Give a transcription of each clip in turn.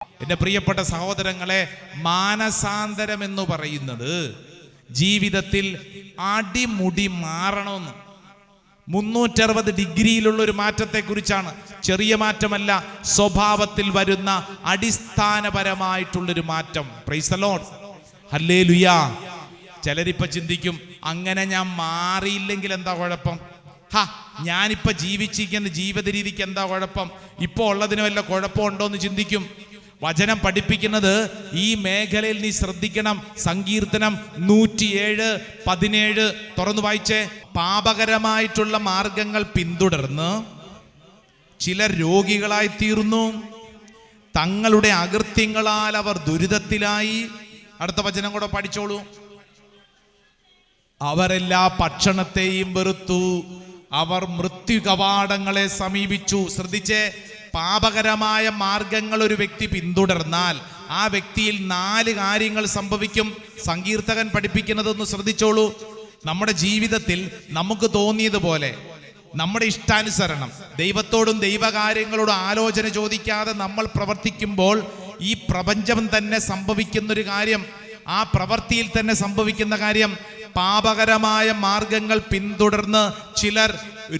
എൻ്റെ പ്രിയപ്പെട്ട സഹോദരങ്ങളെ, മാനസാന്തരം എന്ന് പറയുന്നത് ജീവിതത്തിൽ അടിമുടി മാറണമെന്ന് 360 ഡിഗ്രിയിലുള്ള ഒരു മാറ്റത്തെക്കുറിച്ചാണ്. ചെറിയ മാറ്റമല്ല, സ്വഭാവത്തിൽ വരുന്ന അടിസ്ഥാനപരമായിട്ടുള്ളൊരു മാറ്റം. Praise the lord, hallelujah. ചിലരിപ്പോ ചിന്തിക്കും, അങ്ങനെ ഞാൻ മാറിയില്ലെങ്കിൽ എന്താ കുഴപ്പം? ഞാനിപ്പോ ജീവിച്ചിരിക്കുന്ന ജീവിത രീതിക്ക് എന്താ കുഴപ്പം? ഇപ്പോൾ ഉള്ളതിന് വല്ല കുഴപ്പമുണ്ടോ എന്ന് ചിന്തിക്കും. വചനം പഠിപ്പിക്കുന്നത് ഈ മേഖലയിൽ നീ ശ്രദ്ധിക്കണം. സങ്കീർത്തനം 107:17 തുറന്നു വായിച്ചേ. പാപകരമായിട്ടുള്ള മാർഗങ്ങൾ പിന്തുടർന്ന് ചിലർ രോഗികളായി തീർന്നു, തങ്ങളുടെ അകൃത്യങ്ങളാൽ അവർ ദുരിതത്തിലായി. അടുത്ത വചനം കൂടെ പഠിച്ചോളൂ. അവരെല്ലാ ഭക്ഷണത്തെയും വെറുത്തു, അവർ മൃത്യു കവാടങ്ങളെ സമീപിച്ചു. ശ്രദ്ധിച്ചേ, പാപകരമായ മാർഗങ്ങൾ ഒരു വ്യക്തി പിന്തുടർന്നാൽ ആ വ്യക്തിയിൽ 4 കാര്യങ്ങൾ സംഭവിക്കും. സങ്കീർത്തകൻ പഠിപ്പിക്കുന്നതൊന്ന് ശ്രദ്ധിച്ചോളൂ. നമ്മുടെ ജീവിതത്തിൽ നമുക്ക് തോന്നിയതുപോലെ, നമ്മുടെ ഇഷ്ടാനുസരണം, ദൈവത്തോടും ദൈവകാര്യങ്ങളോടും ആലോചന ചോദിക്കാതെ നമ്മൾ പ്രവർത്തിക്കുമ്പോൾ ഈ പ്രപഞ്ചം തന്നെ സംഭവിക്കുന്നൊരു കാര്യം, ആ പ്രവൃത്തിയിൽ തന്നെ സംഭവിക്കുന്ന കാര്യം, പാപകരമായ മാർഗങ്ങൾ പിന്തുടർന്ന് ചിലർ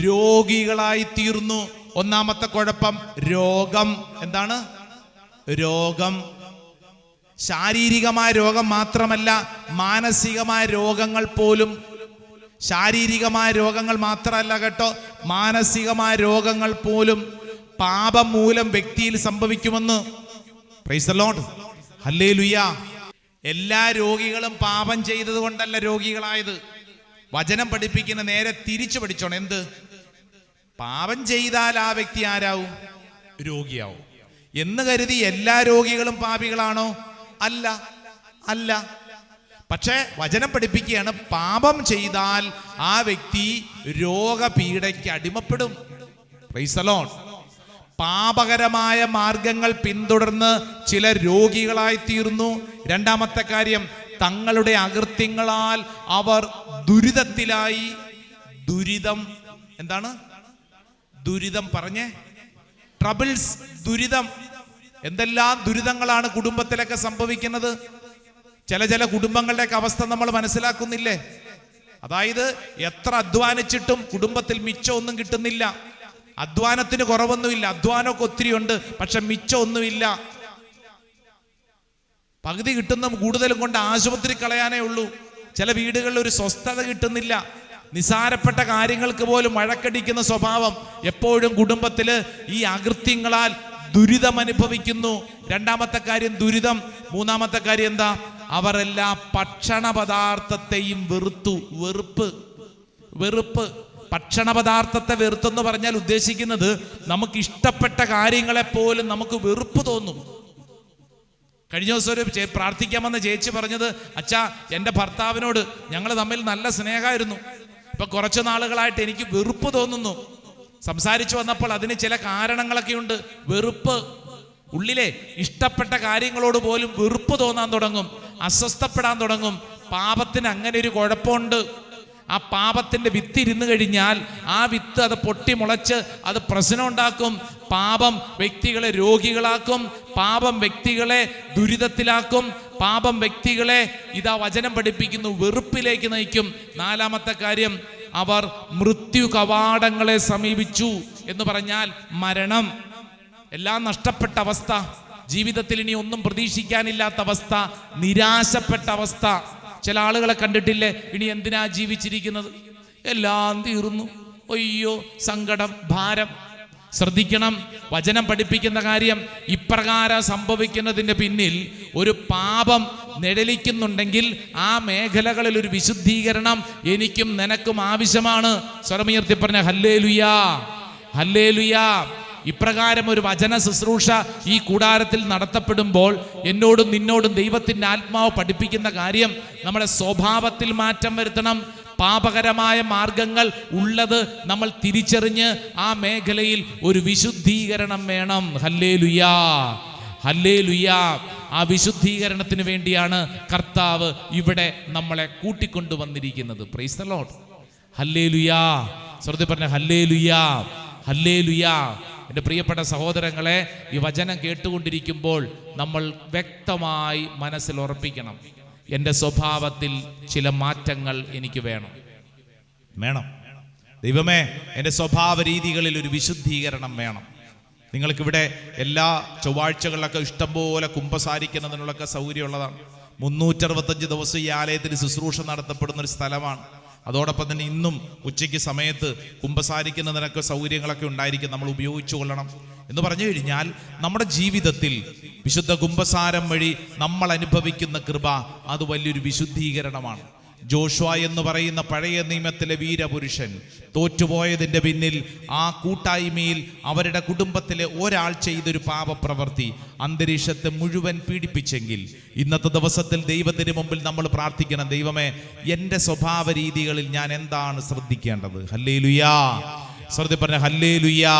രോഗികളായി തീർന്നു. ഒന്നാമത്തെ കുഴപ്പം രോഗം. എന്താണ് രോഗം? ശാരീരികമായ രോഗം മാത്രമല്ല, മാനസികമായ രോഗങ്ങൾ പോലും. ശാരീരികമായ രോഗങ്ങൾ മാത്രമല്ല കേട്ടോ, മാനസികമായ രോഗങ്ങൾ പോലും പാപം മൂലം വ്യക്തിയിൽ സംഭവിക്കുമെന്ന്. Price the lord, hallelujah. എല്ലാ രോഗികളും പാപം ചെയ്തത് കൊണ്ടല്ല രോഗികളായത്. വചനം പഠിപ്പിക്കുന്ന നേരെ തിരിച്ചു പഠിച്ചോണം. എന്ത്? പാപം ചെയ്താൽ ആ വ്യക്തി ആരാവും? രോഗിയാവും എന്ന് കരുതി എല്ലാ രോഗികളും പാപികളാണോ? അല്ല, അല്ല. പക്ഷേ വചനം പഠിപ്പിക്കുകയാണ്, പാപം ചെയ്താൽ ആ വ്യക്തി രോഗപീഡയ്ക്ക് അടിമപ്പെടും. Praise the lord. പാപകരമായ മാർഗങ്ങൾ പിന്തുടർന്ന് ചില രോഗികളായി തീർന്നു. രണ്ടാമത്തെ കാര്യം, തങ്ങളുടെ അകൃത്യങ്ങളാൽ അവർ ദുരിതത്തിലായി. ദുരിതം എന്താണ്? ദുരിതം പറഞ്ഞേ. ട്രബിൾസ്, ദുരിതം. എന്തെല്ലാം ദുരിതങ്ങളാണ് കുടുംബത്തിലൊക്കെ സംഭവിക്കുന്നത്. ചില കുടുംബങ്ങളുടെയൊക്കെ അവസ്ഥ നമ്മൾ മനസ്സിലാക്കുന്നില്ലേ? അതായത് എത്ര അധ്വാനിച്ചിട്ടും കുടുംബത്തിൽ മിച്ചമൊന്നും കിട്ടുന്നില്ല. അധ്വാനത്തിന് കുറവൊന്നുമില്ല, അധ്വാനമൊക്കെ ഒത്തിരി ഉണ്ട്, പക്ഷെ മിച്ചമൊന്നുമില്ല. പകുതി കിട്ടുന്ന കൂടുതലും കൊണ്ട് ആശുപത്രി കളയാനേ ഉള്ളൂ. ചില വീടുകളിൽ ഒരു സ്വസ്ഥത കിട്ടുന്നില്ല. നിസാരപ്പെട്ട കാര്യങ്ങൾക്ക് പോലും വഴക്കടിക്കുന്ന സ്വഭാവം എപ്പോഴും കുടുംബത്തില്. ഈ അകൃത്യങ്ങളാൽ ദുരിതം അനുഭവിക്കുന്നു. രണ്ടാമത്തെ കാര്യം ദുരിതം. മൂന്നാമത്തെ കാര്യം എന്താ? അവരെല്ലാ ഭക്ഷണ പദാർത്ഥത്തെയും വെറുത്തു. വെറുപ്പ്. ഭക്ഷണ പദാർത്ഥത്തെ വെറുത്തെന്ന് പറഞ്ഞാൽ ഉദ്ദേശിക്കുന്നത് നമുക്ക് ഇഷ്ടപ്പെട്ട കാര്യങ്ങളെ പോലും നമുക്ക് വെറുപ്പ് തോന്നും. കഴിഞ്ഞ ദിവസം ഒരു പ്രാർത്ഥിക്കാമെന്ന ചേച്ചി പറഞ്ഞത്, അച്ഛാ, എൻ്റെ ഭർത്താവിനോട് ഞങ്ങൾ തമ്മിൽ നല്ല സ്നേഹമായിരുന്നു, ഇപ്പൊ കുറച്ചു നാളുകളായിട്ട് എനിക്ക് വെറുപ്പ് തോന്നുന്നു. സംസാരിച്ചു വന്നപ്പോൾ അതിന് ചില കാരണങ്ങളൊക്കെ ഉണ്ട്. വെറുപ്പ് ഉള്ളിലെ ഇഷ്ടപ്പെട്ട കാര്യങ്ങളോട് പോലും വെറുപ്പ് തോന്നാൻ തുടങ്ങും, അസ്വസ്ഥപ്പെടാൻ തുടങ്ങും. പാപത്തിന് അങ്ങനെ ഒരു കുഴപ്പമുണ്ട്. ആ പാപത്തിന്റെ വിത്ത് ഇരുന്ന് കഴിഞ്ഞാൽ ആ വിത്ത് അത് പൊട്ടിമുളച്ച് അത് പ്രശ്നം ഉണ്ടാക്കും. പാപം വ്യക്തികളെ രോഗികളാക്കും, പാപം വ്യക്തികളെ ദുരിതത്തിലാക്കും, പാപം വ്യക്തികളെ ഇതാ വചനം പഠിപ്പിക്കുന്നു വെറുപ്പിലേക്ക് നയിക്കും. നാലാമത്തെ കാര്യം, അവർ മൃത്യു കവാടങ്ങളെ സമീപിച്ചു എന്ന് പറഞ്ഞാൽ മരണം. എല്ലാം നഷ്ടപ്പെട്ട അവസ്ഥ, ജീവിതത്തിൽ ഇനി ഒന്നും പ്രതീക്ഷിക്കാനില്ലാത്ത അവസ്ഥ, നിരാശപ്പെട്ട അവസ്ഥ. ചില ആളുകളെ കണ്ടിട്ടില്ലേ, ഇനി എന്തിനാ ജീവിച്ചിരിക്കുന്നത്, എല്ലാം തീർന്നു, അയ്യോ, സങ്കടം, ഭാരം. ശ്രദ്ധിക്കണം, വചനം പഠിപ്പിക്കുന്ന കാര്യം ഇപ്രകാരം സംഭവിക്കുന്നതിൻ്റെ പിന്നിൽ ഒരു പാപം നിഴലിക്കുന്നുണ്ടെങ്കിൽ ആ മേഖലകളിൽ ഒരു വിശുദ്ധീകരണം എനിക്കും നിനക്കും ആവശ്യമാണ്. സ്വരമുയർത്തി പറഞ്ഞ ഹല്ലേലൂയാ, ഹല്ലേലൂയാ. ഇപ്രകാരം ഒരു വചന ശുശ്രൂഷ ഈ കൂടാരത്തിൽ നടത്തപ്പെടുമ്പോൾ എന്നോടും നിന്നോടും ദൈവത്തിൻ്റെ ആത്മാവ് പഠിപ്പിക്കുന്ന കാര്യം, നമ്മുടെ സ്വഭാവത്തിൽ മാറ്റം വരുത്തണം. പാപകരമായ മാർഗങ്ങൾ ഉള്ളത് നമ്മൾ തിരിച്ചറിഞ്ഞ് ആ മേഖലയിൽ ഒരു വിശുദ്ധീകരണം വേണം. ഹല്ലേലൂയാ, ഹല്ലേലൂയാ. ആ വിശുദ്ധീകരണത്തിന് വേണ്ടിയാണ് കർത്താവ് ഇവിടെ നമ്മളെ കൂട്ടിക്കൊണ്ടുവന്നിരിക്കുന്നത്. പ്രൈസ് ദി ലോർഡ്, ഹല്ലേലൂയാ. ശ്രദ്ധ പറഞ്ഞ ഹല്ലേലൂയാ, ഹല്ലേലൂയാ. എൻ്റെ പ്രിയപ്പെട്ട സഹോദരങ്ങളെ, ഈ വചനം കേട്ടുകൊണ്ടിരിക്കുമ്പോൾ നമ്മൾ വ്യക്തമായി മനസ്സിൽ ഉറപ്പിക്കണം, എൻ്റെ സ്വഭാവത്തിൽ ചില മാറ്റങ്ങൾ എനിക്ക് വേണം. ദൈവമേ, എൻ്റെ സ്വഭാവ രീതികളിൽ ഒരു വിശുദ്ധീകരണം വേണം. നിങ്ങൾക്കിവിടെ എല്ലാ ചൊവ്വാഴ്ചകളിലൊക്കെ ഇഷ്ടംപോലെ കുമ്പസാരിക്കുന്നതിനുള്ളൊക്കെ സൗകര്യമുള്ളതാണ്. 365 ദിവസം ഈ ആലയത്തിൽ ശുശ്രൂഷ നടത്തപ്പെടുന്ന ഒരു സ്ഥലമാണ്. അതോടൊപ്പം തന്നെ ഇന്നും ഉച്ചയ്ക്ക് സമയത്ത് കുമ്പസാരിക്കുന്നതിനൊക്കെ സൗകര്യങ്ങളൊക്കെ ഉണ്ടായിരിക്കും, നമ്മൾ ഉപയോഗിച്ചു കൊള്ളണം. എന്ന് പറഞ്ഞു കഴിഞ്ഞാൽ നമ്മുടെ ജീവിതത്തിൽ വിശുദ്ധ കുമ്പസാരം വഴി നമ്മൾ അനുഭവിക്കുന്ന കൃപ അത് വലിയൊരു വിശുദ്ധീകരണമാണ്. ജോഷുവ എന്ന് പറയുന്ന പഴയ നിയമത്തിലെ വീരപുരുഷൻ തോറ്റുപോയതിൻ്റെ പിന്നിൽ ആ കൂട്ടായ്മയിൽ അവരുടെ കുടുംബത്തിലെ ഒരാൾ ചെയ്തൊരു പാപപ്രവൃത്തി അന്തരീക്ഷത്തെ മുഴുവൻ പീഡിപ്പിച്ചെങ്കിൽ ഇന്നത്തെ ദിവസത്തിൽ ദൈവത്തിന് മുമ്പിൽ നമ്മൾ പ്രാർത്ഥിക്കണം, ദൈവമേ, എൻ്റെ സ്വഭാവ രീതികളിൽ ഞാൻ എന്താണ് ശ്രദ്ധിക്കേണ്ടത്? ഹല്ലേലൂയാ. ശ്രദ്ധ പറഞ്ഞ ഹല്ലേലൂയാ.